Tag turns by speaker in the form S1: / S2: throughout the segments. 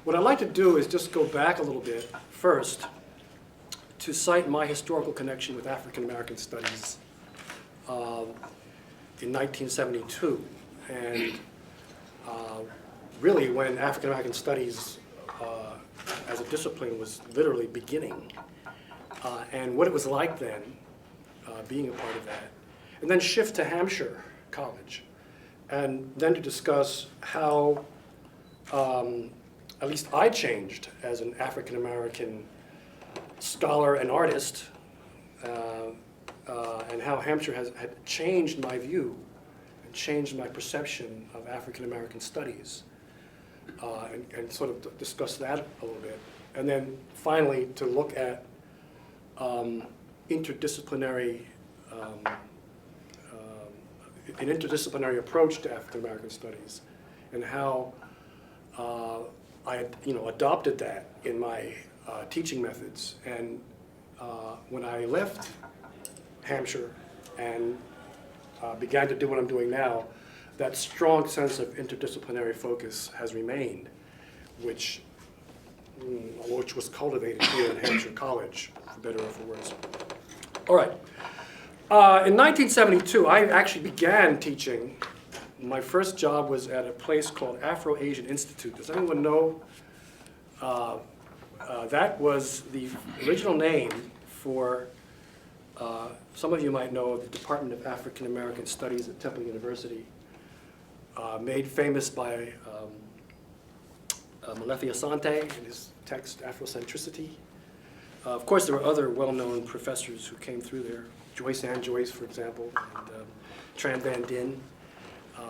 S1: What I'd like to do is just go back a little bit first to cite my historical connection with African American studies in 1972. And really when African American studies as a discipline was literally beginning, and what it was like then, being a part of that. And then shift to Hampshire College, and then to discuss how at least I changed as an African American scholar and artist, and how Hampshire had changed my view and changed my perception of African American studies, and sort of discuss that a little bit. And then finally to look at interdisciplinary, an interdisciplinary approach to African American studies, and how I had, adopted that in my teaching methods. And when I left Hampshire and began to do what I'm doing now, that strong sense of interdisciplinary focus has remained, which was cultivated here at Hampshire College, for better or for worse. All right. In 1972, I actually began teaching. My first job was at a place called Afro-Asian Institute. Does anyone know? That was the original name for, some of you might know, the Department of African American Studies at Temple University, made famous by Molefi Asante in his text, Afrocentricity. Of course, there were other well-known professors who came through there. Joyce Ann Joyce, for example, and Tran Van Din,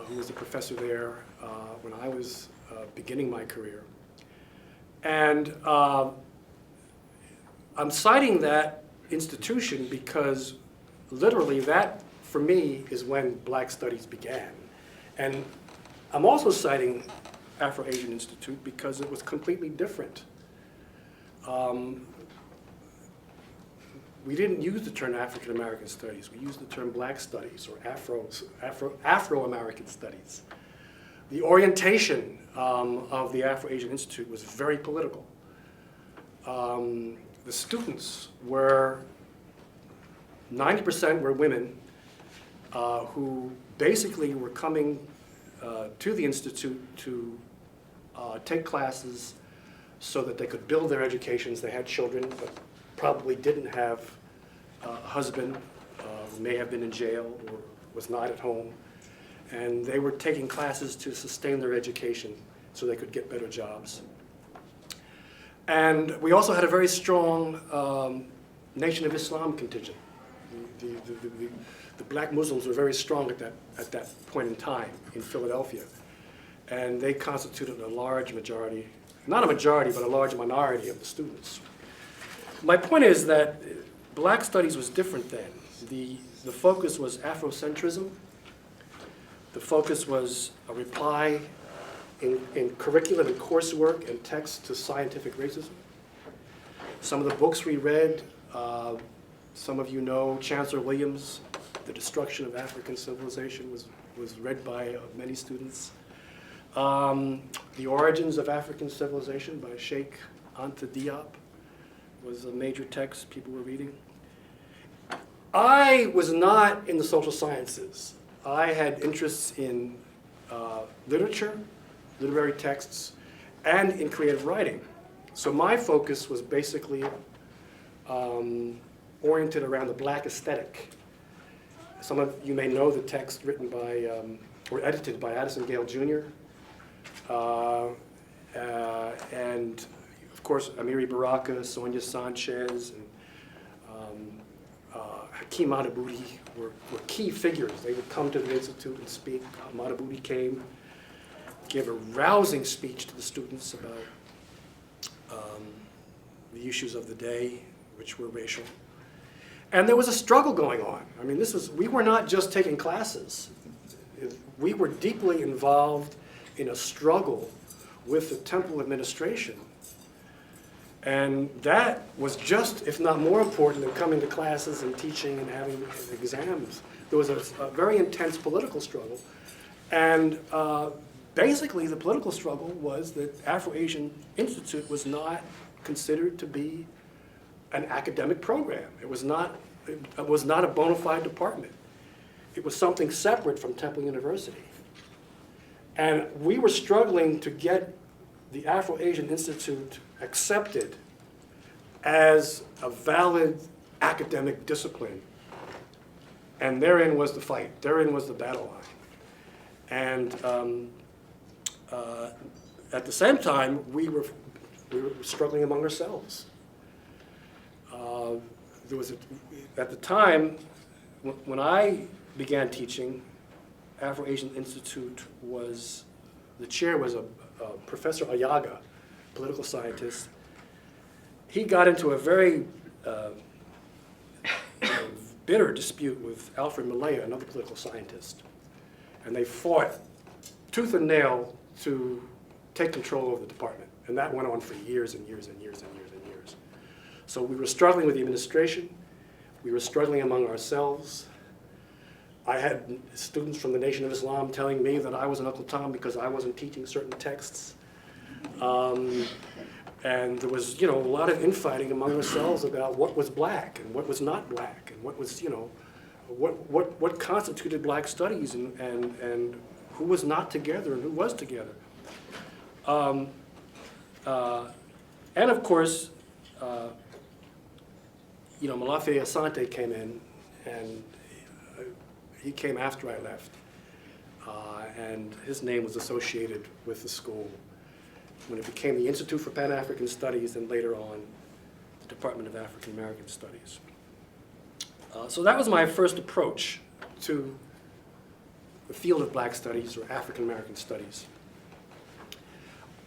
S1: who was a professor there when I was beginning my career. And I'm citing that institution because literally that, for me, is when Black studies began. And I'm also citing Afro-Asian Institute because it was completely different. We didn't use the term African American studies. We used the term Black studies or Afro-American studies. The orientation of the Afro-Asian Institute was very political. The students were, 90% were women who basically were coming to the Institute to take classes so that they could build their educations. They had children, but probably didn't have a husband, who may have been in jail or was not at home. And they were taking classes to sustain their education so they could get better jobs. And we also had a very strong Nation of Islam contingent. The Black Muslims were very strong at that point in time in Philadelphia. And they constituted a large majority, not a majority, but a large minority of the students. My point is that Black studies was different then. The focus was Afrocentrism. The focus was a reply in curriculum and coursework and text to scientific racism. Some of the books we read, some of you know Chancellor Williams, The Destruction of African Civilization was read by many students. The Origins of African Civilization by Sheikh Anta Diop was a major text people were reading. I was not in the social sciences. I had interests in literature, literary texts, and in creative writing. So my focus was basically oriented around the Black aesthetic. Some of you may know the text written by, or edited by Addison Gale Jr., and of course Amiri Baraka, Sonia Sanchez, and Hakeem Madhubuti were key figures. They would come to the Institute and speak. Madhubuti came, gave a rousing speech to the students about the issues of the day, which were racial. And there was a struggle going on. I mean, we were not just taking classes. We were deeply involved in a struggle with the Temple administration. And that was just, if not more important than coming to classes and teaching and having exams. There was a very intense political struggle. And basically the political struggle was that Afro-Asian Institute was not considered to be an academic program. It was not a bona fide department. It was something separate from Temple University. And we were struggling to get the Afro-Asian Institute accepted as a valid academic discipline. And therein was the fight, therein was the battle line. And at the same time, we were struggling among ourselves. At the time, when I began teaching, Afro-Asian Institute the chair was a Professor Ayaga, political scientist. He got into a very bitter dispute with Alfred Malaya, another political scientist. And they fought tooth and nail to take control of the department. And that went on for years and years and years and years and years. So we were struggling with the administration. We were struggling among ourselves. I had students from the Nation of Islam telling me that I was an Uncle Tom because I wasn't teaching certain texts. And there was, a lot of infighting among ourselves about what was black and what was not black, and what was, what constituted black studies, and who was not together and who was together. And of course, Malafi Asante came in, and he came after I left, and his name was associated with the school when it became the Institute for Pan-African Studies, and later on, the Department of African American Studies. So that was my first approach to the field of black studies, or African American studies.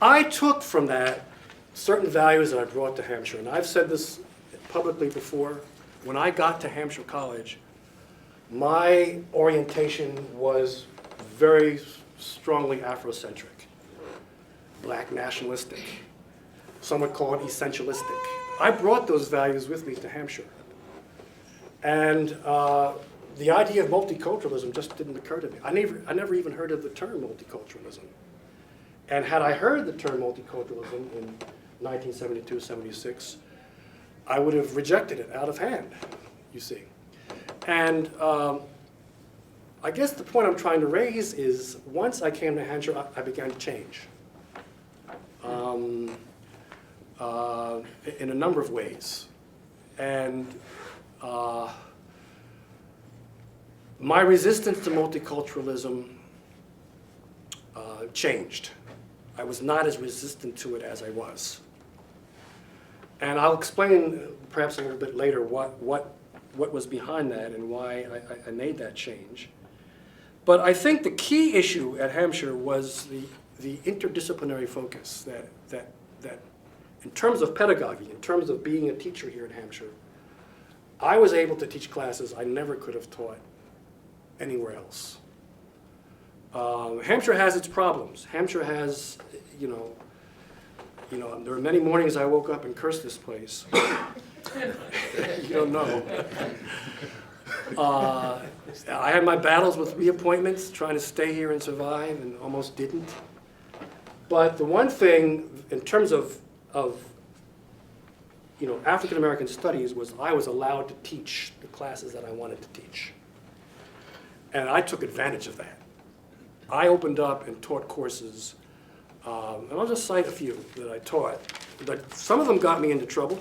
S1: I took from that certain values that I brought to Hampshire, and I've said this publicly before. When I got to Hampshire College, my orientation was very strongly Afrocentric, black nationalistic. Some would call it essentialistic. I brought those values with me to Hampshire. And the idea of multiculturalism just didn't occur to me. I never even heard of the term multiculturalism. And had I heard the term multiculturalism in 1972, 76, I would have rejected it out of hand, you see. And I guess the point I'm trying to raise is, once I came to Hampshire, I began to change. In a number of ways. And my resistance to multiculturalism changed. I was not as resistant to it as I was. And I'll explain perhaps a little bit later what was behind that and why I made that change. But I think the key issue at Hampshire was the interdisciplinary focus that in terms of pedagogy, in terms of being a teacher here in Hampshire, I was able to teach classes I never could have taught anywhere else. Hampshire has its problems. Hampshire has, there were many mornings I woke up and cursed this place. You don't know. I had my battles with reappointments, trying to stay here and survive, and almost didn't. But the one thing, in terms of African American studies, was I was allowed to teach the classes that I wanted to teach. And I took advantage of that. I opened up and taught courses, and I'll just cite a few that I taught. But some of them got me into trouble.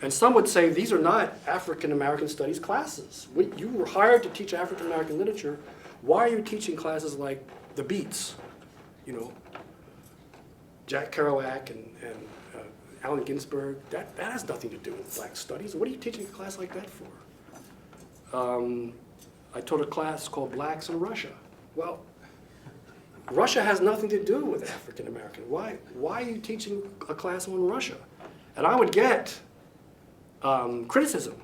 S1: And some would say, these are not African American studies classes. You were hired to teach African American literature. Why are you teaching classes like The Beats? Jack Kerouac and Allen Ginsberg. That has nothing to do with black studies. What are you teaching a class like that for? I taught a class called Blacks in Russia. Well, Russia has nothing to do with African American. Why are you teaching a class on Russia? And I would get criticism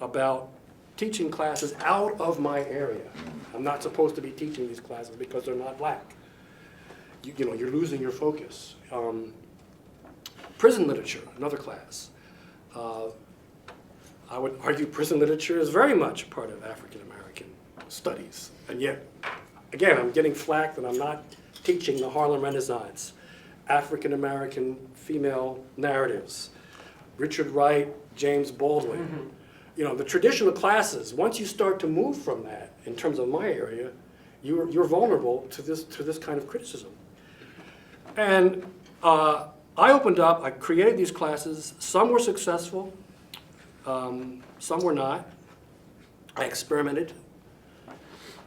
S1: about teaching classes out of my area. I'm not supposed to be teaching these classes because they're not black. You're losing your focus. Prison literature, another class. I would argue prison literature is very much a part of African American studies. And yet, again, I'm getting flack that I'm not teaching the Harlem Renaissance, African American female narratives, Richard Wright, James Baldwin. You know, the traditional classes, once you start to move from that, in terms of my area, you're vulnerable to this kind of criticism. And I opened up, I created these classes. Some were successful, some were not. I experimented.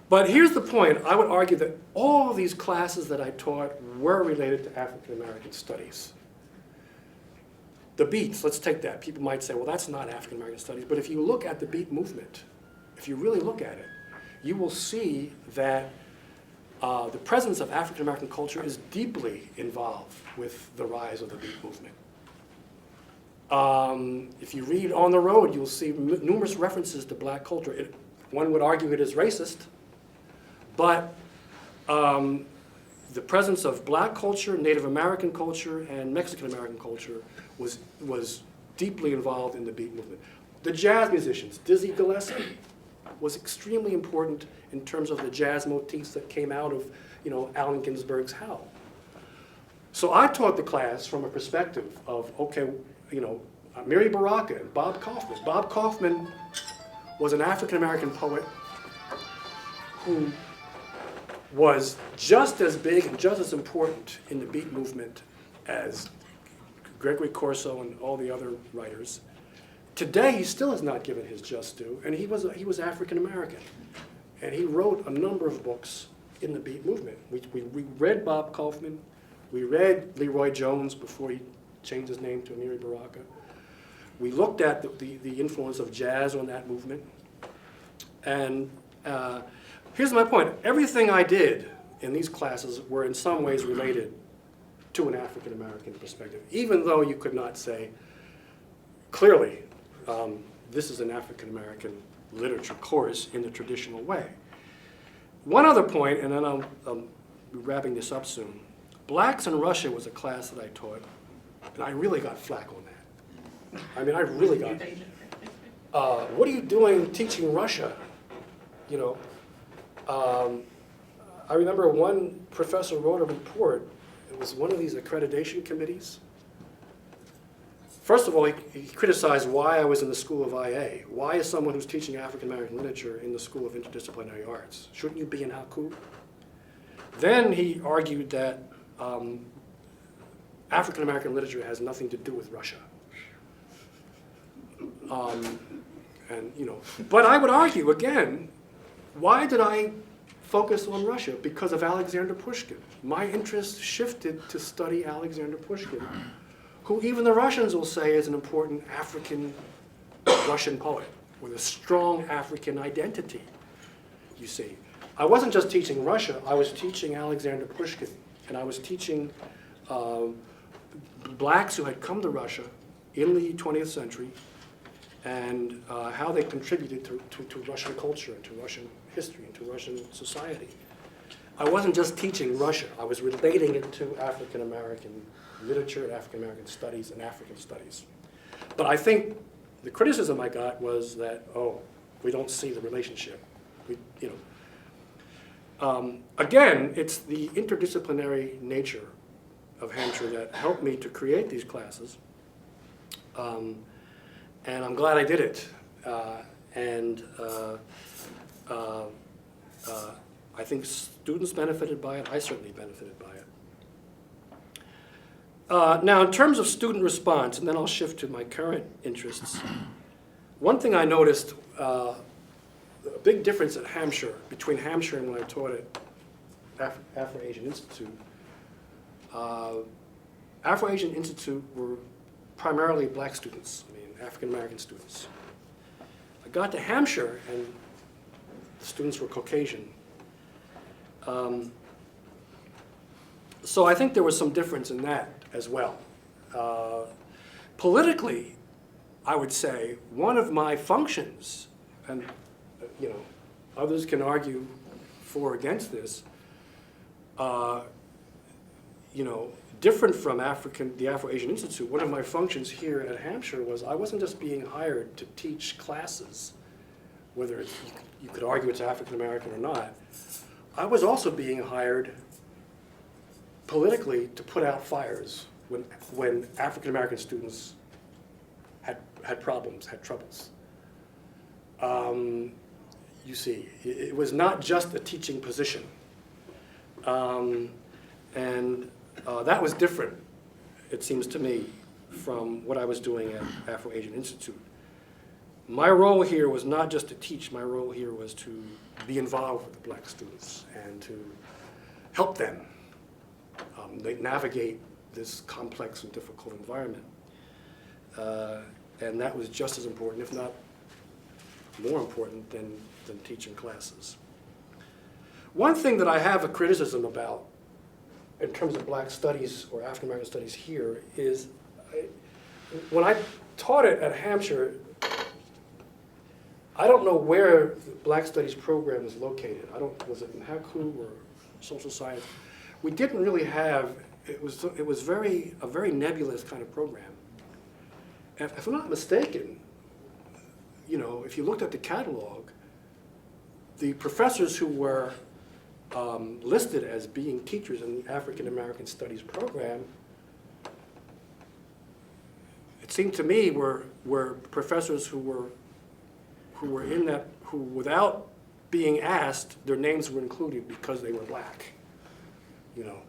S1: But here's the point. I would argue that all of these classes that I taught were related to African American studies. The beats, let's take that. People might say, well, that's not African American studies. But if you look at the beat movement, if you really look at it, you will see that the presence of African American culture is deeply involved with the rise of the beat movement. If you read On the Road, you'll see numerous references to black culture. One would argue it is racist, but the presence of black culture, Native American culture, and Mexican American culture was deeply involved in the beat movement. The jazz musicians, Dizzy Gillespie, was extremely important in terms of the jazz motifs that came out of, you know, Allen Ginsberg's Howl. So I taught the class from a perspective of, okay, you know, Amiri Baraka and Bob Kaufman. Bob Kaufman was an African American poet who was just as big and just as important in the beat movement as Gregory Corso and all the other writers. Today, he still has not given his just due, and he was African American. And he wrote a number of books in the beat movement. We read Bob Kaufman, we read Leroy Jones before he changed his name to Amiri Baraka. We looked at the influence of jazz on that movement. And here's my point. Everything I did in these classes were in some ways related to an African American perspective, even though you could not say clearly this is an African American literature course in the traditional way. One other point, and then I'll be wrapping this up soon. Blacks in Russia was a class that I taught, and I really got flack on that. I mean, I really got, what are you doing teaching Russia? You know, I remember one professor wrote a report. It was one of these accreditation committees. First of all, he criticized why I was in the School of IA. Why is someone who's teaching African American literature in the School of Interdisciplinary Arts? Shouldn't you be in Haku? Then he argued that African American literature has nothing to do with Russia. And you know, but I would argue again, why did I focus on Russia? Because of Alexander Pushkin. My interest shifted to study Alexander Pushkin, who even the Russians will say is an important African Russian poet with a strong African identity, you see. I wasn't just teaching Russia, I was teaching Alexander Pushkin, and I was teaching blacks who had come to Russia in the 20th century and how they contributed to Russian culture and to Russian history and to Russian society. I wasn't just teaching Russia, I was relating it to African American literature and African American studies and African studies. But I think the criticism I got was that, oh, we don't see the relationship. You know. Again, it's the interdisciplinary nature of Hampshire that helped me to create these classes. And I'm glad I did it. I think students benefited by it. I certainly benefited by it. Now, in terms of student response, and then I'll shift to my current interests, one thing I noticed, a big difference at Hampshire, between Hampshire and when I taught at Afro-Asian Institute. Afro-Asian Institute were primarily black students, I mean, African-American students. I got to Hampshire, and the students were Caucasian. So I think there was some difference in that as well. Politically, I would say one of my functions, and you know, others can argue for or against this, you know, different from the Afro-Asian Institute, one of my functions here at Hampshire was I wasn't just being hired to teach classes, whether it's, you could argue it's African American or not. I was also being hired politically to put out fires when African American students had problems, had troubles. You see, it was not just a teaching position. That was different, it seems to me, from what I was doing at Afro-Asian Institute. My role here was not just to teach, my role here was to be involved with the black students and to help them navigate this complex and difficult environment. And that was just as important, if not more important, than teaching classes. One thing that I have a criticism about in terms of black studies or African American studies here is when I taught it at Hampshire, I don't know where the black studies program is located. Was it in Haku or social science? We didn't really have, it was a very nebulous kind of program. And if I'm not mistaken, you know, if you looked at the catalog, the professors who were listed as being teachers in the African American Studies program, it seemed to me were professors who were in that, who without being asked, their names were included because they were black, you know,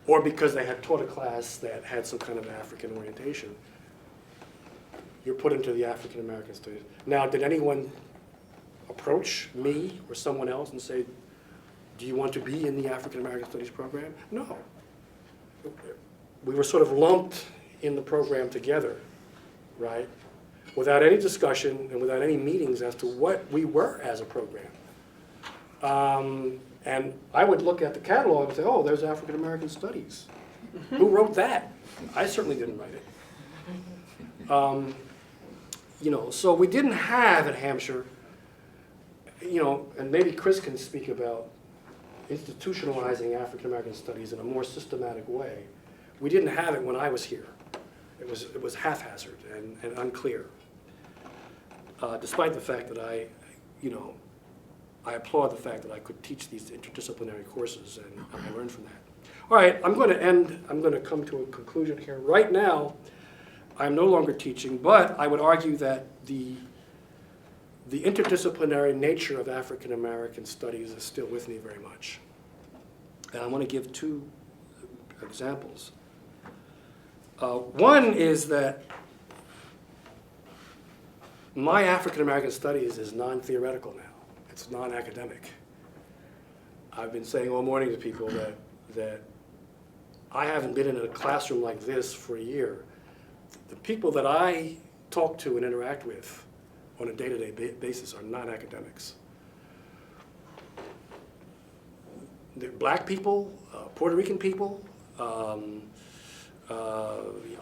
S1: or because they had taught a class that had some kind of African orientation. You're put into the African American Studies. Now, did anyone approach me or someone else and say, do you want to be in the African American Studies program? No. We were sort of lumped in the program together, right? Without any discussion and without any meetings as to what we were as a program. And I would look at the catalog and say, oh, there's African American Studies. Who wrote that? I certainly didn't write it. You know, so we didn't have at Hampshire, you know, and maybe Chris can speak about institutionalizing African American Studies in a more systematic way. We didn't have it when I was here. It was haphazard and unclear. Despite the fact that I applaud the fact that I could teach these interdisciplinary courses, and I learned from that. All right, I'm going to come to a conclusion here. Right now, I'm no longer teaching, but I would argue that the interdisciplinary nature of African American studies is still with me very much. And I want to give two examples. One is that my African American studies is non-theoretical now. It's non-academic. I've been saying all morning to people that I haven't been in a classroom like this for a year. The people that I talk to and interact with on a day-to-day basis are not academics. They're black people, Puerto Rican people,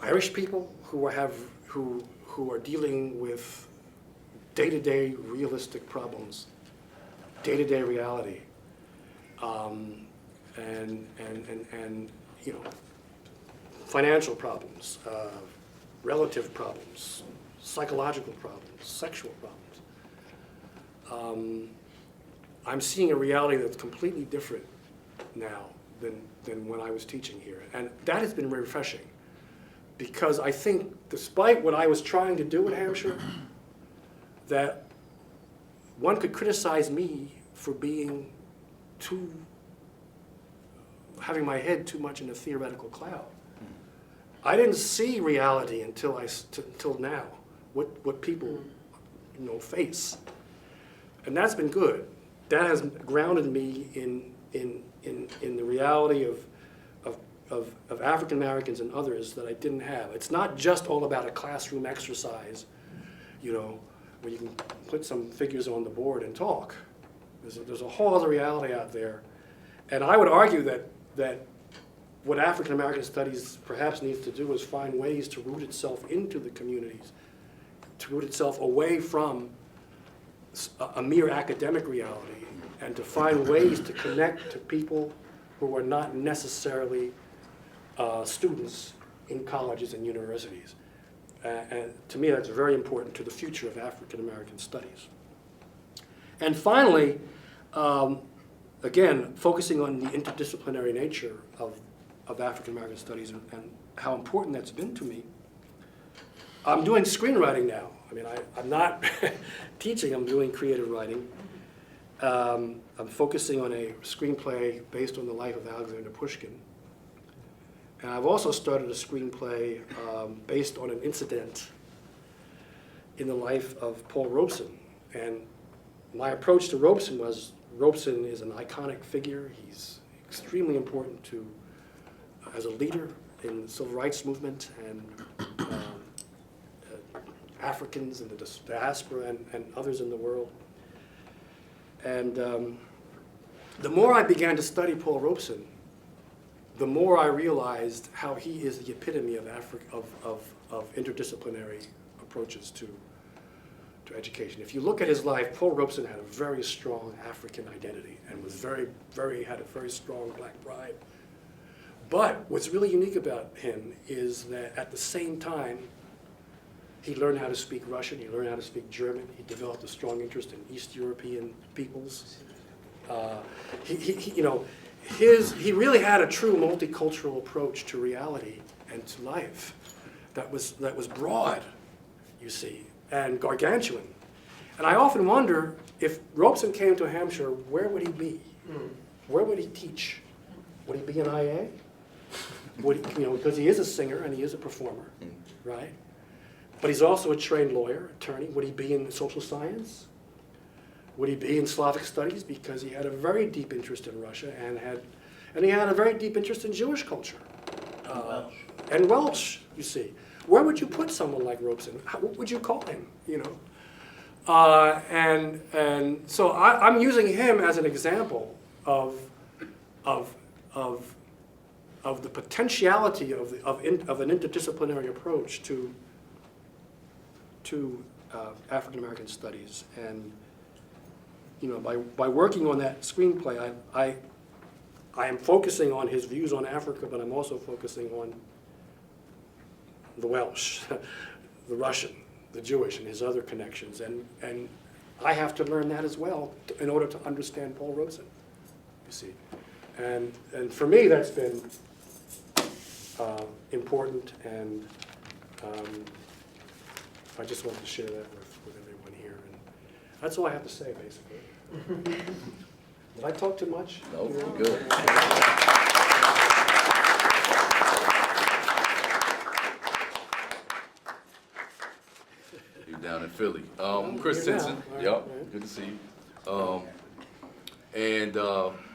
S1: Irish people who are dealing with day-to-day realistic problems, day-to-day reality, and you know, financial problems, relative problems, psychological problems, sexual problems. I'm seeing a reality that's completely different now than when I was teaching here. And that has been very refreshing, because I think despite what I was trying to do at Hampshire, that one could criticize me for being having my head too much in a theoretical cloud. I didn't see reality until now, what people face. And that's been good. That has grounded me in the reality of African Americans and others that I didn't have. It's not just all about a classroom exercise, where you can put some figures on the board and talk. There's a whole other reality out there. And I would argue that what African American studies perhaps needs to do is find ways to root itself into the communities, to root itself away from a mere academic reality, and to find ways to connect to people who are not necessarily students in colleges and universities. And to me, that's very important to the future of African American studies. And finally, again, focusing on the interdisciplinary nature of African American studies and how important that's been to me. I'm doing screenwriting now. I mean, I'm not teaching, I'm doing creative writing. I'm focusing on a screenplay based on the life of Alexander Pushkin. And I've also started a screenplay based on an incident in the life of Paul Robeson. And my approach to Robeson was, Robeson is an iconic figure. He's extremely important to, as a leader in the civil rights movement and Africans in the diaspora and others in the world. And the more I began to study Paul Robeson, the more I realized how he is the epitome of interdisciplinary approaches to education. If you look at his life, Paul Robeson had a very strong African identity and was had a very strong black pride. But what's really unique about him is that at the same time, he learned how to speak Russian, he learned how to speak German, he developed a strong interest in East European peoples. He really had a true multicultural approach to reality and to life that was broad, you see, and gargantuan. And I often wonder, if Robeson came to Hampshire, where would he be? Where would he teach? Would he be an IA? Would he, because he is a singer and he is a performer, right? But he's also a trained lawyer, attorney. Would he be in social science? Would he be in Slavic studies? Because he had a very deep interest in Russia and he had a very deep interest in Jewish culture. And Welsh, you see. Where would you put someone like Robeson? What would you call him, And so I'm using him as an example of the potentiality of an interdisciplinary approach to African American studies. And by working on that screenplay, I am focusing on his views on Africa, but I'm also focusing on the Welsh, the Russian, the Jewish, and his other connections. And I have to learn that as well in order to understand Paul Robeson, you see. And for me, that's been important, and I just wanted to share that with everyone here. And that's all I have to say, basically. Did I talk too much?
S2: No, you're good. You're down in Philly. Chris Tinson.
S1: Right,
S2: Yep,
S1: right.
S2: good to see you.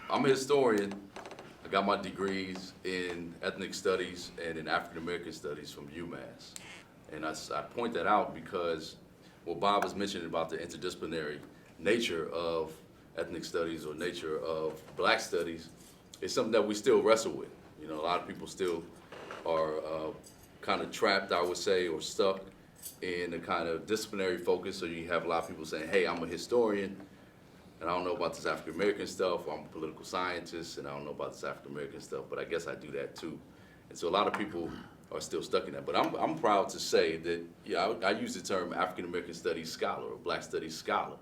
S2: I'm a historian. I got my degrees in ethnic studies and in African American studies from UMass. And I point that out because what Bob was mentioning about the interdisciplinary nature of ethnic studies or nature of black studies is something that we still wrestle with. A lot of people still are kind of trapped, I would say, or stuck in a kind of disciplinary focus. So you have a lot of people saying, hey, I'm a historian, and I don't know about this African American stuff, or I'm a political scientist, and I don't know about this African American stuff, but I guess I do that too. And so a lot of people are still stuck in that. But I'm proud to say that, I use the term African American Studies Scholar, or Black Studies Scholar.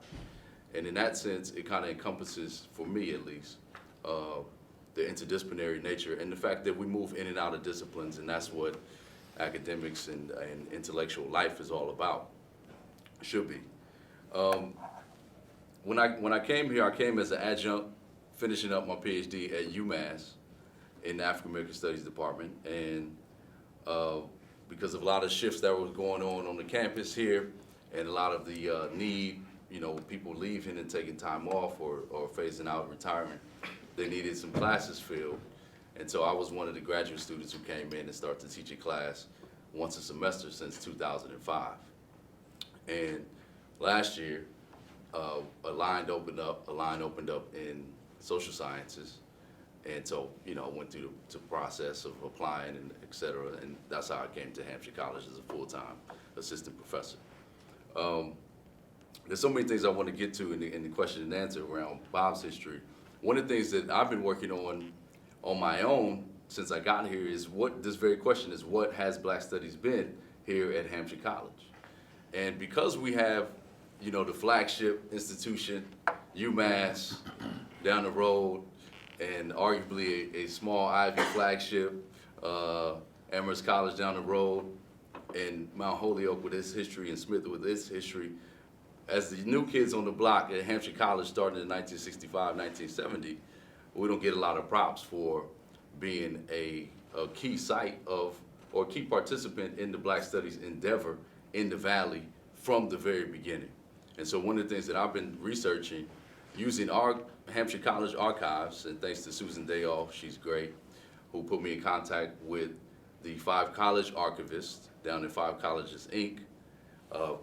S2: And in that sense, it kind of encompasses, for me at least, the interdisciplinary nature and the fact that we move in and out of disciplines, and that's what academics and intellectual life is all about, should be. When I came here, I came as an adjunct, finishing up my PhD at UMass in the African American Studies Department, and because of a lot of shifts that were going on the campus here, and a lot of the need, people leaving and taking time off or phasing out retirement, they needed some classes filled. And so I was one of the graduate students who came in and started to teach a class once a semester since 2005. And last year, a line opened up in social sciences. And so, I went through the process of applying and et cetera, and that's how I came to Hampshire College as a full-time assistant professor. There's so many things I want to get to in the question and answer around Bob's history. One of the things that I've been working on my own since I got here is this very question is, what has Black Studies been here at Hampshire College? And because we have, the flagship institution, UMass, down the road, and arguably a small Ivy flagship, Amherst College down the road, and Mount Holyoke with its history, and Smith with its history. As the new kids on the block at Hampshire College starting in 1965, 1970, we don't get a lot of props for being a key site of, or key participant in the Black Studies endeavor in the Valley from the very beginning. And so one of the things that I've been researching, using our Hampshire College archives, and thanks to Susan Dayall, she's great, who put me in contact with the 5 college archivists down at 5 Colleges, Inc.,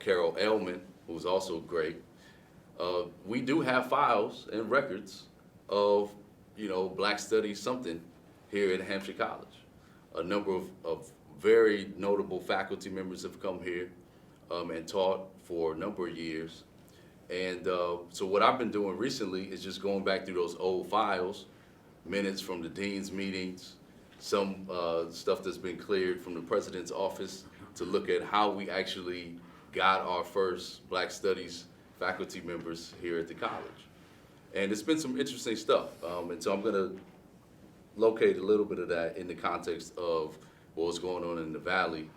S2: Carol Elman, who's also great. We do have files and records of, Black Studies something here at Hampshire College. A number of very notable faculty members have come here and taught for a number of years. And so what I've been doing recently is just going back through those old files, minutes from the dean's meetings, some stuff that's been cleared from the president's office, to look at how we actually got our first Black Studies faculty members here at the college. And it's been some interesting stuff. And so I'm gonna locate a little bit of that in the context of what was going on in the Valley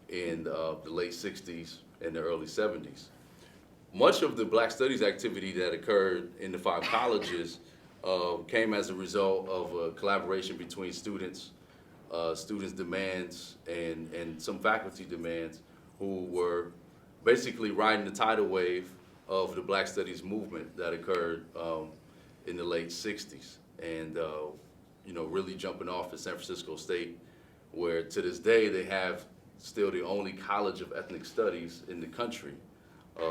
S2: in the late 60s and the early 70s. Much of the Black Studies activity that occurred in the 5 colleges came as a result of a collaboration between students, students' demands, and some faculty demands, who were basically riding the tidal wave of the Black Studies movement that occurred in the late 60s. And really jumping off at San Francisco State, where to this day they have still the only college of ethnic studies in the country,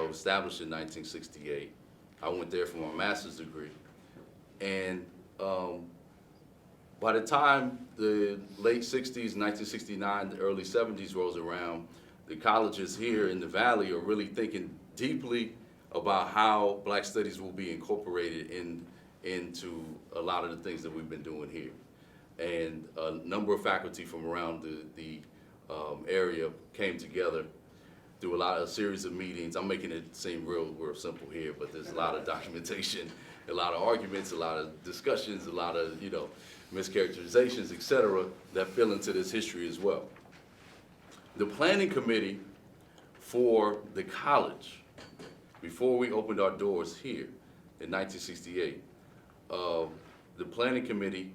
S2: established in 1968. I went there for my master's degree. And by the time the late 60s, 1969, the early 70s rolls around, the colleges here in the Valley are really thinking deeply about how Black Studies will be incorporated into a lot of the things that we've been doing here. And a number of faculty from around the area came together through a series of meetings. I'm making it seem real simple here, but there's a lot of documentation, a lot of arguments, a lot of discussions, a lot of mischaracterizations, et cetera, that fill into this history as well. The planning committee for the college, before we opened our doors here in 1968, the planning committee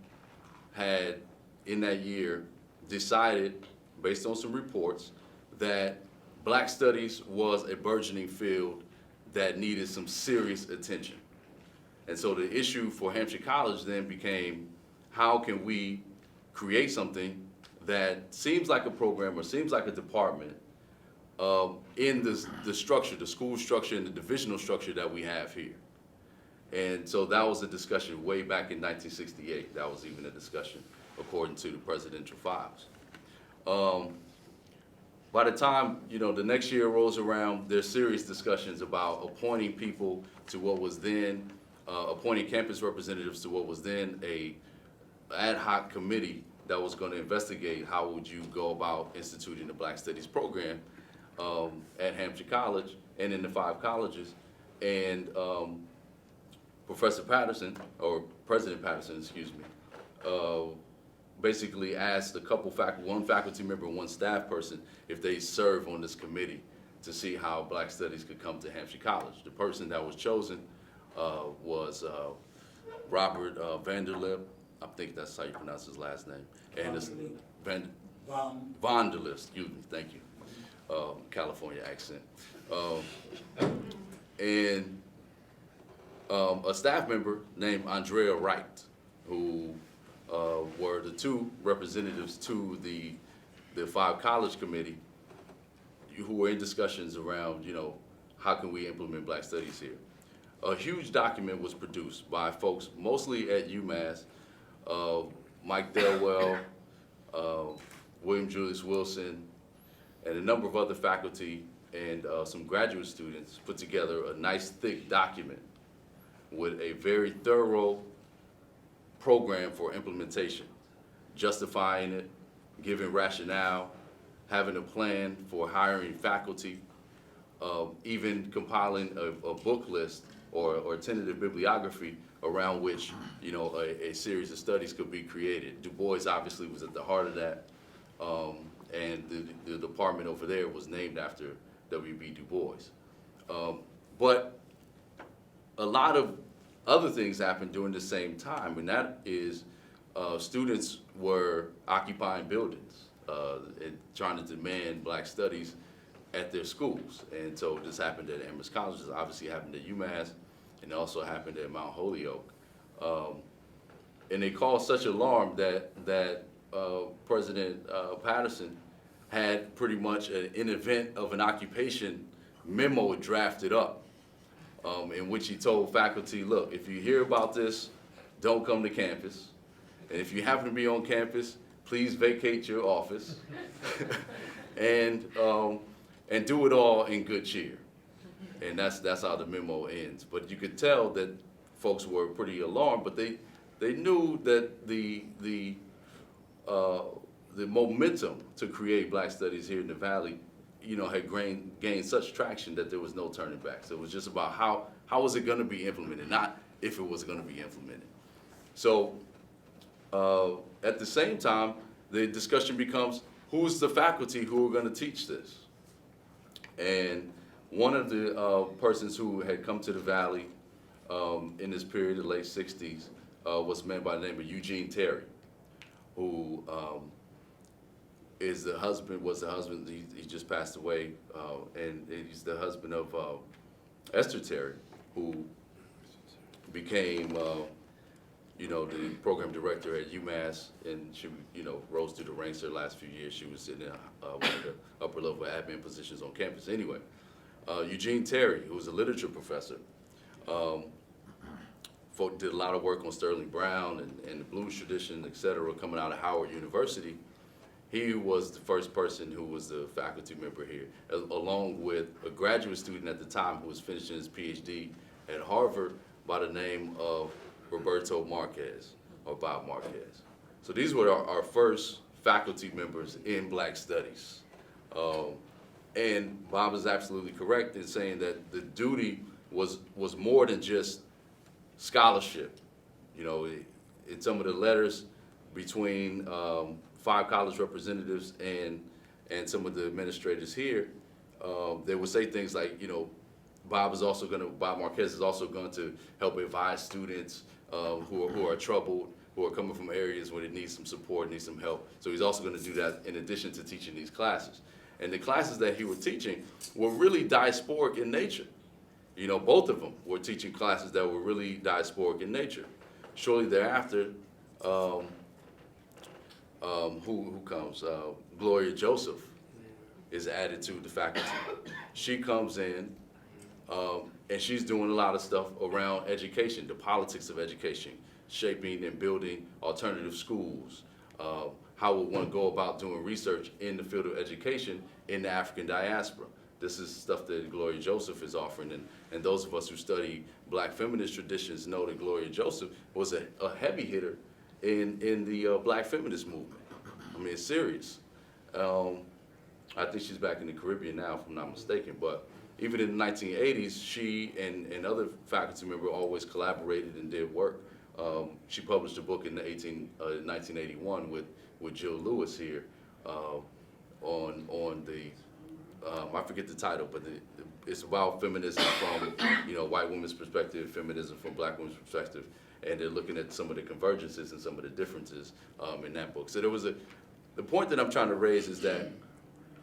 S2: had, in that year, decided, based on some reports, that Black Studies was a burgeoning field that needed some serious attention. And so the issue for Hampshire College then became, how can we create something that seems like a program or seems like a department in the structure, the school structure and the divisional structure that we have here. And so that was a discussion way back in 1968. That was even a discussion according to the presidential files. By the time, the next year rolls around, there's serious discussions about appointing people to what was then, appointing campus representatives to what was then a ad hoc committee that was going to investigate how would you go about instituting the Black Studies program at Hampshire College and in the 5 colleges. And Professor Patterson, or President Patterson, excuse me, basically asked one faculty member and one staff person if they serve on this committee to see how Black Studies could come to Hampshire College. The person that was chosen was Robert Vanderlip. I think that's how you pronounce his last name. And it's Vanderlip, excuse me, thank you. California accent. And a staff member named Andrea Wright, who were the 2 representatives to the 5 college committee, who were in discussions around, how can we implement Black Studies here. A huge document was produced by folks mostly at UMass, Mike Delwell, William Julius Wilson, and a number of other faculty and some graduate students put together a nice thick document with a very thorough program for implementation, justifying it, giving rationale, having a plan for hiring faculty, even compiling a book list or tentative bibliography around which, a series of studies could be created. Du Bois obviously was at the heart of that, and the department over there was named after W.B. Du Bois. But a lot of other things happened during the same time, and that is students were occupying buildings and trying to demand black studies at their schools. And so this happened at Amherst College, this obviously happened at UMass, and it also happened at Mount Holyoke. And they caused such alarm that President Patterson had pretty much an event of an occupation memo drafted up, in which he told faculty, look, if you hear about this, don't come to campus. And if you happen to be on campus, please vacate your office and do it all in good cheer. And that's how the memo ends. But you could tell that folks were pretty alarmed, but they knew that the momentum to create black studies here in the Valley, had gained such traction that there was no turning back. So it was just about how was it going to be implemented, not if it was going to be implemented. So at the same time, the discussion becomes, who's the faculty who are going to teach this? And one of the persons who had come to the Valley in this period, the late 60s, was a man by the name of Eugene Terry, who was the husband, he just passed away, and he's the husband of Esther Terry, who became the program director at UMass, and she rose through the ranks her last few years. She was in one of the upper level admin positions on campus. Anyway, Eugene Terry, who was a literature professor, did a lot of work on Sterling Brown and the blues tradition, et cetera, coming out of Howard University. He was the first person who was a faculty member here, along with a graduate student at the time who was finishing his PhD at Harvard by the name of Roberto Marquez, or Bob Marquez. So these were our first faculty members in black studies. And Bob is absolutely correct in saying that the duty was more than just scholarship. In some of the letters between 5 college representatives and some of the administrators here, they would say things like, Bob Marquez is also going to help advise students who are troubled, who are coming from areas where they need some support, need some help. So he's also going to do that in addition to teaching these classes. And the classes that he was teaching were really diasporic in nature. Both of them were teaching classes that were really diasporic in nature. Shortly thereafter, who comes? Gloria Joseph is added to the faculty. She comes in, and she's doing a lot of stuff around education, the politics of education, shaping and building alternative schools, how we want to go about doing research in the field of education in the African diaspora. This is stuff that Gloria Joseph is offering, and those of us who study black feminist traditions know that Gloria Joseph was a heavy hitter in the black feminist movement. I mean, it's serious. I think she's back in the Caribbean now, if I'm not mistaken, but even in the 1980s, she and other faculty members always collaborated and did work. She published a book in 1981 with Jill Lewis here on the, I forget the title, but it's about feminism from white women's perspective, feminism from black women's perspective, and they're looking at some of the convergences and some of the differences in that book. So the point that I'm trying to raise is that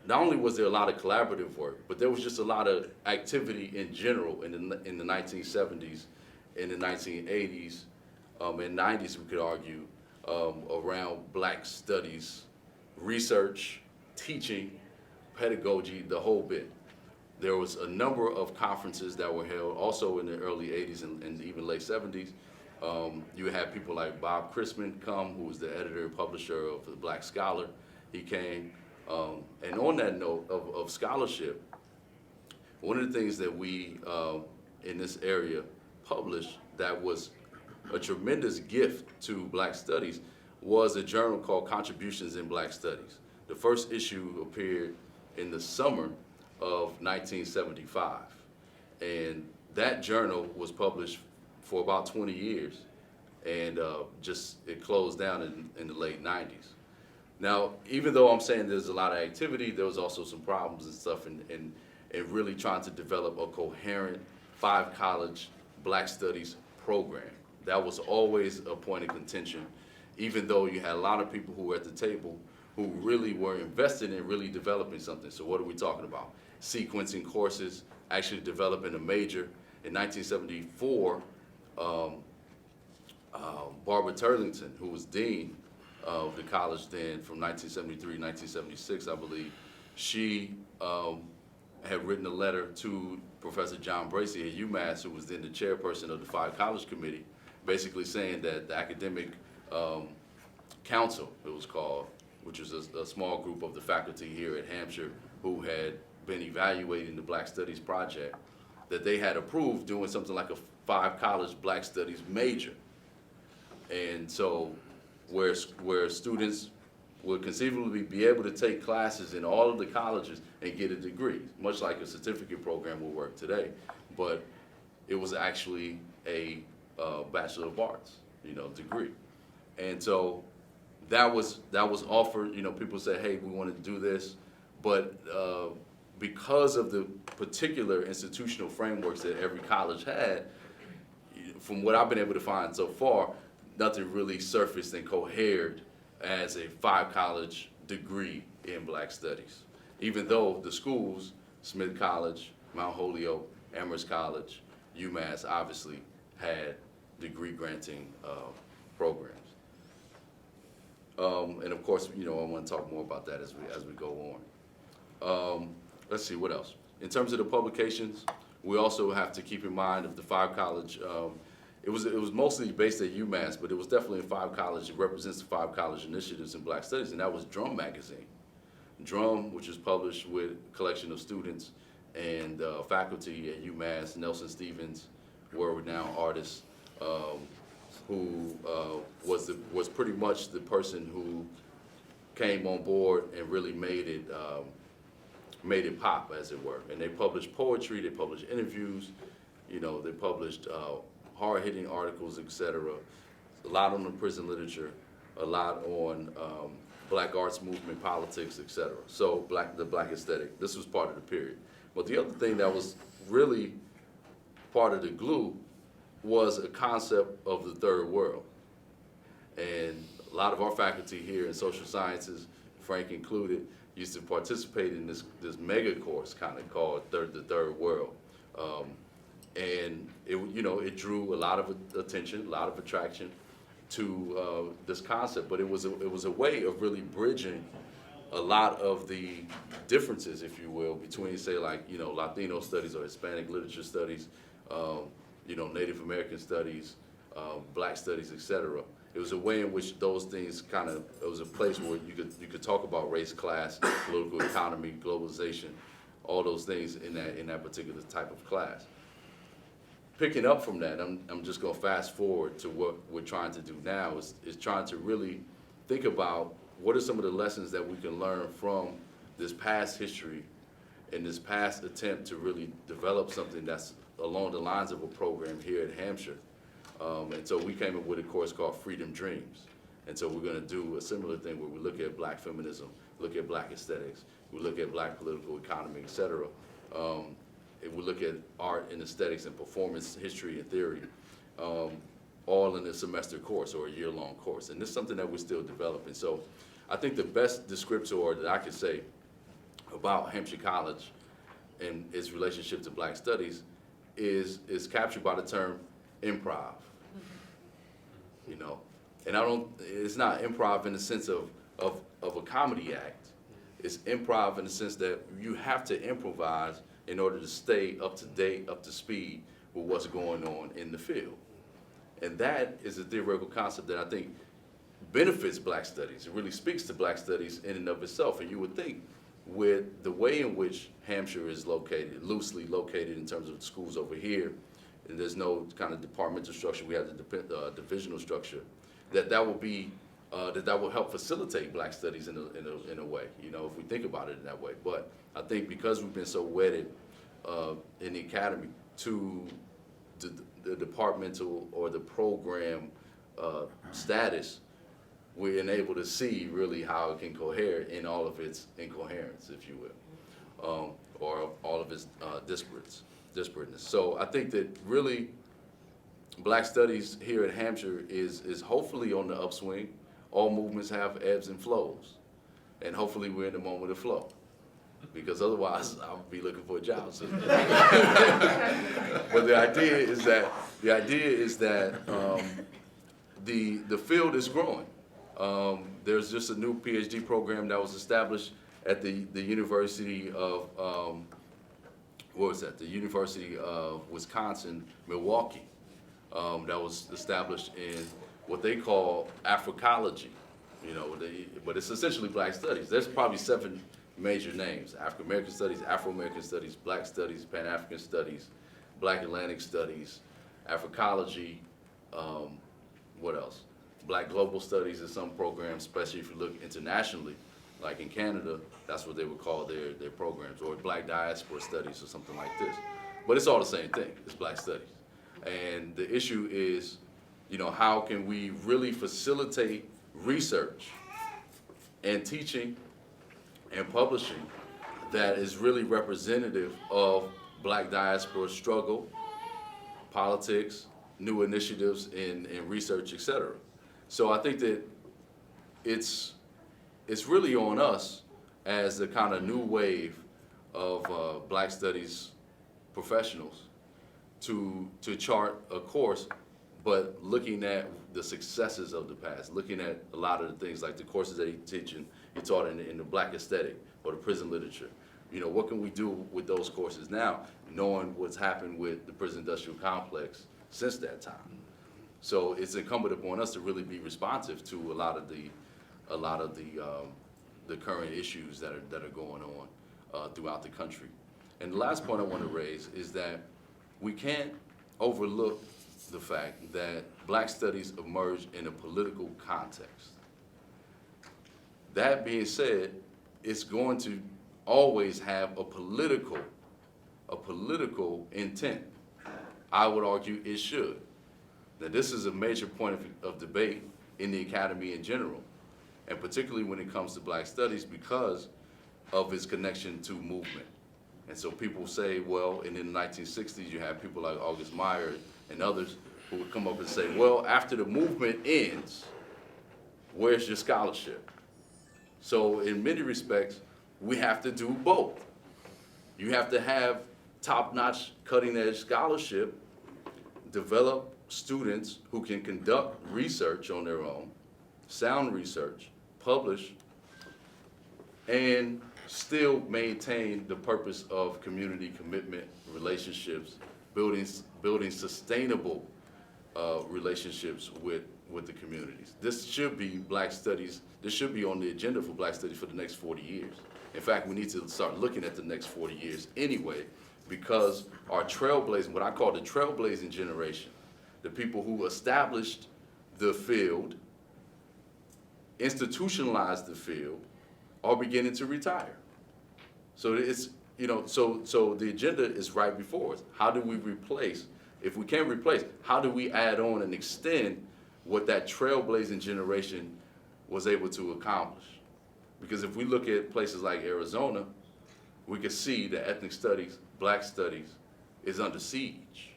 S2: not only was there a lot of collaborative work, but there was just a lot of activity in general in the 1970s, in the 1980s, and 90s, we could argue, around black studies, research, teaching, pedagogy, the whole bit. There was a number of conferences that were held also in the early 80s and even late 70s. You had people like Bob Chrisman come, who was the editor and publisher of the Black Scholar. He came. And on that note of scholarship, one of the things that we in this area published that was a tremendous gift to black studies was a journal called Contributions in Black Studies. The first issue appeared in the summer of 1975. And that journal was published for about 20 years, and just it closed down in the late 90s. Now, even though I'm saying there's a lot of activity, there was also some problems and stuff in really trying to develop a coherent 5-college Black Studies program. That was always a point of contention, even though you had a lot of people who were at the table who really were invested in really developing something. So what are we talking about? Sequencing courses, actually developing a major. In 1974, Barbara Turlington, who was dean of the college then from 1973 to 1976, I believe, she had written a letter to Professor John Bracey at UMass, who was then the chairperson of the 5-college committee, basically saying that the academic council, it was called, which was a small group of the faculty here at Hampshire who had been evaluating the Black Studies project, that they had approved doing something like a 5-college Black Studies major. And so where students would conceivably be able to take classes in all of the colleges and get a degree, much like a certificate program will work today. But it was actually a Bachelor of Arts, degree. And so that was offered. People said, hey, we want to do this, but because of the particular institutional frameworks that every college had, from what I've been able to find so far, nothing really surfaced and cohered as a 5-college degree in Black Studies. Even though the schools, Smith College, Mount Holyoke, Amherst College, UMass, obviously had degree granting programs. And of course, I want to talk more about that as we go on. Let's see, what else? In terms of the publications, we also have to keep in mind of the 5-college. It was mostly based at UMass, but it was definitely a 5-college. It represents the 5-college initiatives in Black Studies, and that was Drum magazine. Drum, which was published with a collection of students and faculty at UMass. Nelson Stevens, world-renowned artist, who was pretty much the person who came on board and really made it pop, as it were. And they published poetry, they published interviews, they published hard-hitting articles, etc. A lot on the prison literature, a lot on Black arts movement, politics, etc. So the Black aesthetic, this was part of the period. But the other thing that was really part of the glue was a concept of the third world. And a lot of our faculty here in social sciences, Frank included, used to participate in this mega course kind of called the Third World. And it drew a lot of attention, a lot of attraction to this concept. But it was a way of really bridging a lot of the differences, if you will, between, say, like, Latino studies or Hispanic literature studies, Native American studies, Black studies, etc. It was a way in which those things it was a place where you could talk about race, class, political economy, globalization, all those things in that particular type of class. Picking up from that, I'm just going to fast forward to what we're trying to do now is trying to really think about what are some of the lessons that we can learn from this past history and this past attempt to really develop something that's along the lines of a program here at Hampshire. And so we came up with a course called Freedom Dreams. And so we're going to do a similar thing where we look at Black feminism, look at Black aesthetics, we look at Black political economy, et cetera. We look at art and aesthetics and performance history and theory, all in a semester course or a year-long course. And this is something that we're still developing. So I think the best descriptor that I could say about Hampshire College and its relationship to Black studies is captured by the term improv. And it's not improv in the sense of a comedy act. It's improv in the sense that you have to improvise in order to stay up to date, up to speed with what's going on in the field. And that is a theoretical concept that I think benefits Black studies. It really speaks to Black studies in and of itself. And you would think with the way in which Hampshire is located, loosely located in terms of the schools over here, and there's no kind of departmental structure, we have the divisional structure, that will help facilitate Black studies in a way, if we think about it in that way. But I think because we've been so wedded in the academy to the departmental or the program status, we're unable to see really how it can cohere in all of its incoherence, if you will, or all of its disparateness. So I think that really Black Studies here at Hampshire is hopefully on the upswing. All movements have ebbs and flows, and hopefully we're in the moment of flow, because otherwise I'll be looking for a job soon. But the idea is that the field is growing. There's just a new PhD program that was established at the University of the University of Wisconsin, Milwaukee. That was established in what they call Africology, but it's essentially Black Studies. There's probably 7 major names: African American Studies, Afro American Studies, Black Studies, Pan African Studies, Black Atlantic Studies, Africology. What else? Black Global Studies in some programs, especially if you look internationally, like in Canada, that's what they would call their programs, or Black Diaspora Studies or something like this. But it's all the same thing. It's Black Studies. And the issue is, how can we really facilitate research and teaching and publishing that is really representative of Black diaspora struggle, politics, new initiatives in research, et cetera. So I think that it's really on us as the kind of new wave of Black Studies professionals to chart a course, but looking at the successes of the past, looking at a lot of the things like the courses that he taught in the Black aesthetic or the prison literature. What can we do with those courses now, knowing what's happened with the prison industrial complex since that time? So it's incumbent upon us to really be responsive to a lot of the current issues that are going on throughout the country. And the last point I want to raise is that we can't overlook the fact that Black Studies emerged in a political context. That being said, it's going to always have a political intent. I would argue it should. Now, this is a major point of debate in the academy in general, and particularly when it comes to Black Studies because of its connection to movement. And so people say, well, in the 1960s, you have people like August Meyer and others who would come up and say, well, after the movement ends, where's your scholarship? So in many respects, we have to do both. You have to have top-notch, cutting-edge scholarship, develop students who can conduct research on their own, sound research, publish, and still maintain the purpose of community commitment, relationships, building sustainable relationships with the communities. This should be Black Studies. This should be on the agenda for Black Studies for the next 40 years. In fact, we need to start looking at the next 40 years anyway, because our trailblazing, what I call the trailblazing generation, the people who established the field, institutionalized the field, are beginning to retire. So it's, so the agenda is right before us. How do we replace? If we can't replace, how do we add on and extend what that trailblazing generation was able to accomplish? Because if we look at places like Arizona, we can see that ethnic studies, Black studies, is under siege.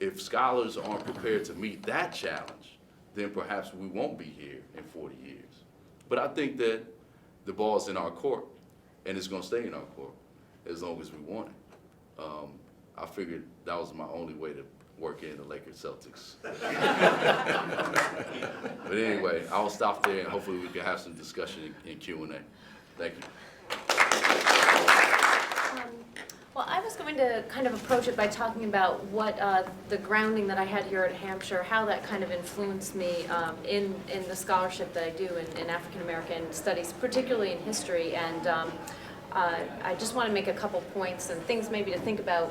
S2: If scholars aren't prepared to meet that challenge, then perhaps we won't be here in 40 years. But I think that the ball's in our court, and it's going to stay in our court as long as we want it. I figured that was my only way to work in the Lakers Celtics. But anyway, I'll stop there, and hopefully we can have some discussion in Q&A. Thank you.
S3: Well, I was going to kind of approach it by talking about what the grounding that I had here at Hampshire, how that kind of influenced me in the scholarship that I do in African American studies, particularly in history. And I just want to make a couple points and things maybe to think about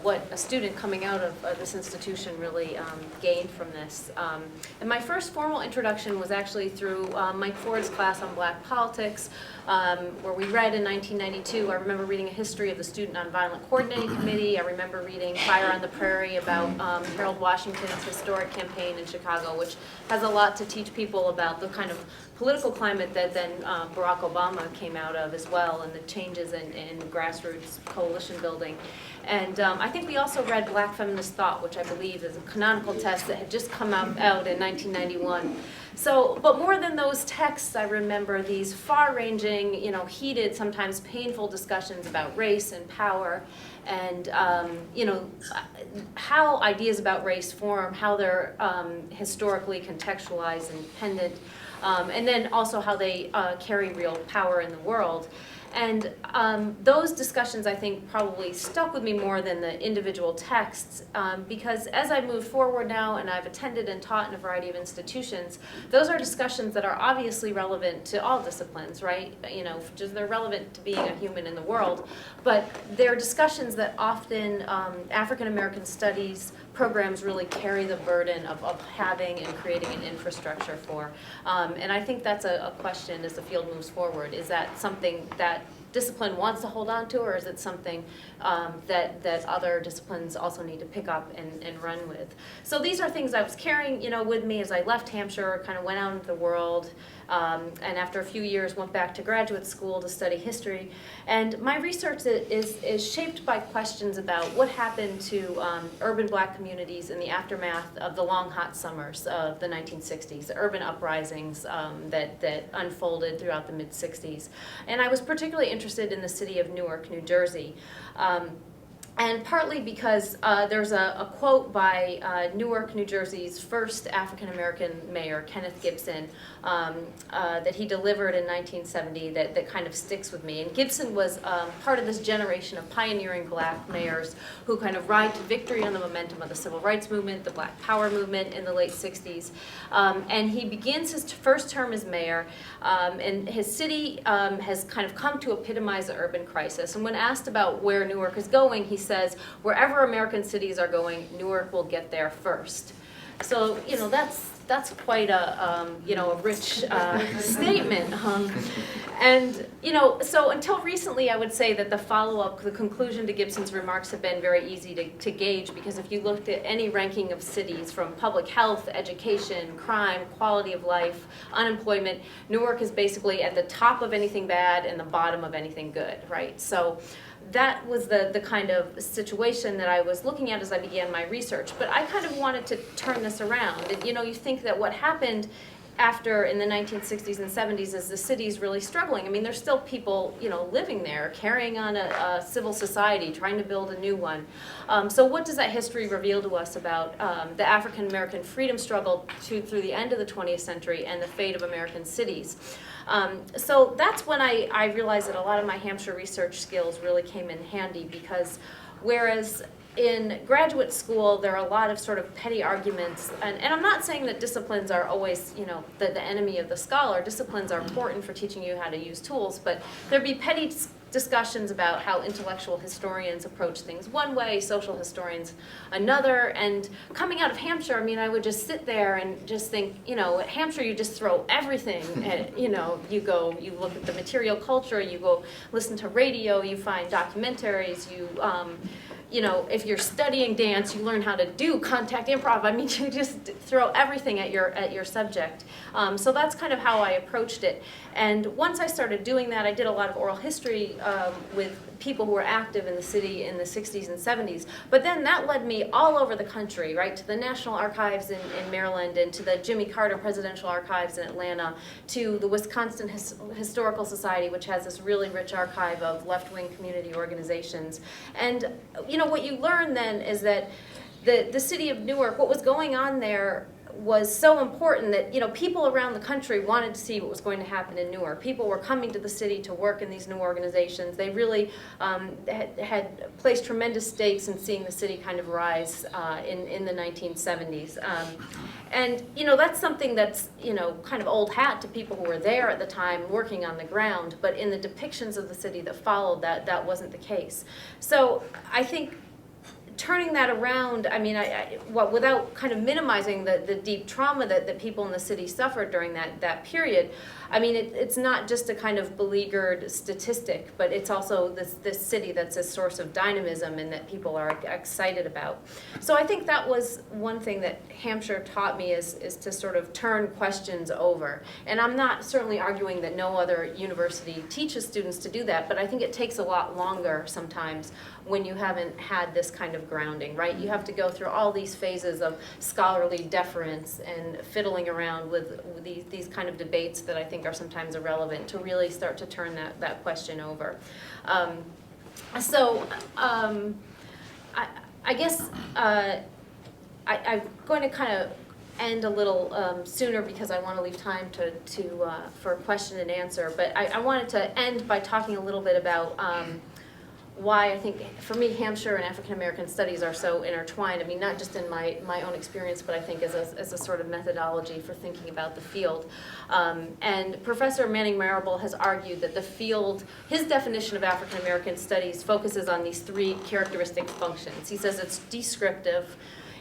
S3: what a student coming out of this institution really gained from this. And my first formal introduction was actually through Mike Ford's class on Black politics, where we read in 1992, I remember reading a history of the Student Nonviolent Coordinating Committee. I remember reading Fire on the Prairie about Harold Washington's historic campaign in Chicago, which has a lot to teach people about the kind of political climate that then Barack Obama came out of as well, and the changes in grassroots coalition building. And I think we also read Black Feminist Thought, which I believe is a canonical text that had just come out in 1991. So, but more than those texts, I remember these far-ranging, heated, sometimes painful discussions about race and power, and how ideas about race form, how they're historically contextualized and dependent, and then also how they carry real power in the world. And those discussions, I think, probably stuck with me more than the individual texts, because as I move forward now and I've attended and taught in a variety of institutions, those are discussions that are obviously relevant to all disciplines, right? Just they're relevant to being a human in the world, but they're discussions that often African American studies programs really carry the burden of having and creating an infrastructure for. And I think that's a question as the field moves forward. Is that something that discipline wants to hold on to, or is it something that other disciplines also need to pick up and run with? So these are things I was carrying with me as I left Hampshire, kind of went out into the world, and after a few years went back to graduate school to study history. And my research is shaped by questions about what happened to urban Black communities in the aftermath of the long hot summers of the 1960s, the urban uprisings that unfolded throughout the mid-60s. And I was particularly interested in the city of Newark, New Jersey. And partly because there's a quote by Newark, New Jersey's first African-American mayor, Kenneth Gibson, that he delivered in 1970 that kind of sticks with me. And Gibson was part of this generation of pioneering Black mayors who kind of ride to victory on the momentum of the Civil Rights Movement, the Black Power movement in the late 60s. And he begins his first term as mayor, and his city has kind of come to epitomize the urban crisis. And when asked about where Newark is going, he says, wherever American cities are going, Newark will get there first. So, that's quite a rich statement. And, so until recently, I would say that the conclusion to Gibson's remarks have been very easy to gauge, because if you looked at any ranking of cities from public health, education, crime, quality of life, unemployment, Newark is basically at the top of anything bad and the bottom of anything good, right? So that was the kind of situation that I was looking at as I began my research. But I kind of wanted to turn this around. And, you think that what happened after in the 1960s and 70s is the city's really struggling. I mean, there's still people, living there, carrying on a civil society, trying to build a new one. So what does that history reveal to us about the African-American freedom struggle through the end of the 20th century and the fate of American cities? So that's when I realized that a lot of my Hampshire research skills really came in handy, because whereas in graduate school, there are a lot of sort of petty arguments, and I'm not saying that disciplines are always, the enemy of the scholar. Disciplines are important for teaching you how to use tools, but there'd be petty discussions about how intellectual historians approach things one way, social historians another. And coming out of Hampshire, I mean, I would just sit there and just think, at Hampshire you just throw everything at, you look at the material culture, you go listen to radio, you find documentaries, if you're studying dance, you learn how to do contact improv. I mean, you just throw everything at your subject. So that's kind of how I approached it. And once I started doing that, I did a lot of oral history with people who were active in the city in the 60s and 70s. But then that led me all over the country, right, to the National Archives in Maryland, and to the Jimmy Carter Presidential Archives in Atlanta, to the Wisconsin Historical Society, which has this really rich archive of left-wing community organizations. And, what you learn then is that the city of Newark, what was going on there was so important that, you know, people around the country wanted to see what was going to happen in Newark. People were coming to the city to work in these new organizations. They really had placed tremendous stakes in seeing the city kind of rise in the 1970s. And, you know, that's something that's, you know, kind of old hat to people who were there at the time working on the ground, but in the depictions of the city that followed, that wasn't the case. So I think turning that around, I mean, without kind of minimizing the deep trauma that people in the city suffered during that period, I mean, it's not just a kind of beleaguered statistic, but it's also this city that's a source of dynamism and that people are excited about. So I think that was one thing that Hampshire taught me is to sort of turn questions over. And I'm not certainly arguing that no other university teaches students to do that, but I think it takes a lot longer sometimes when you haven't had this kind of grounding, right? You have to go through all these phases of scholarly deference and fiddling around with these kind of debates that I think are sometimes irrelevant to really start to turn that question over. I guess I'm going to kind of end a little sooner because I want to leave time for question and answer. But I wanted to end by talking a little bit about why I think, for me, Hampshire and African American studies are so intertwined. I mean, not just in my own experience, but I think as a sort of methodology for thinking about the field. And Professor Manning Marable has argued that the field, his definition of African American studies focuses on these three characteristic functions. He says it's descriptive,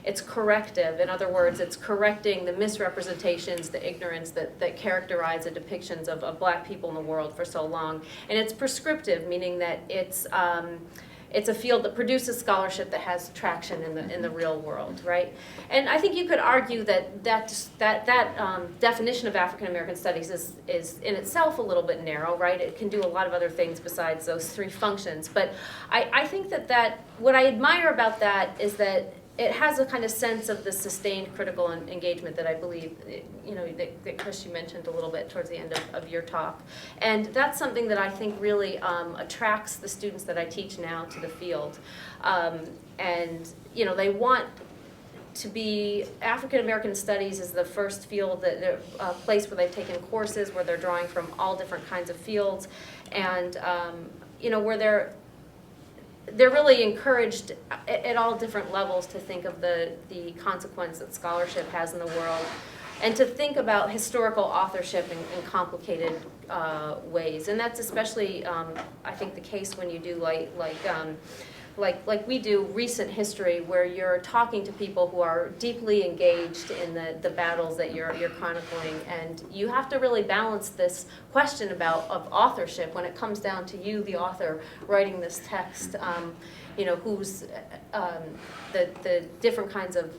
S3: it's corrective. In other words, it's correcting the misrepresentations, the ignorance that characterize the depictions of black people in the world for so long. And it's prescriptive, meaning that it's a field that produces scholarship that has traction in the real world, right? And I think you could argue that definition of African American studies is in itself a little bit narrow, right? It can do a lot of other things besides those three functions. But I think that what I admire about that is that it has a kind of sense of the sustained critical engagement that I believe, you know, that Chris, you mentioned a little bit towards the end of your talk. And that's something that I think really attracts the students that I teach now to the field. And, you know, they want to be, African American Studies is the first field, place where they've taken courses, where they're drawing from all different kinds of fields, and, you know, where they're really encouraged at all different levels to think of the consequence that scholarship has in the world, and to think about historical authorship in complicated ways. And that's especially, I think, the case when you do like we do recent history, where you're talking to people who are deeply engaged in the battles that you're chronicling, and you have to really balance this question of authorship when it comes down to you, the author, writing this text. You know, who's the different kinds of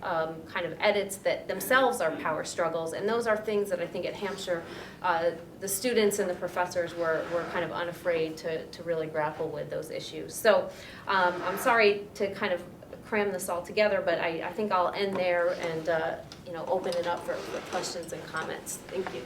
S3: kind of edits that themselves are power struggles, and those are things that I think at Hampshire the students and the professors were kind of unafraid to really grapple with those issues. So I'm sorry to kind of cram this all together, but I think I'll end there and you know, open it up for questions and comments. Thank you.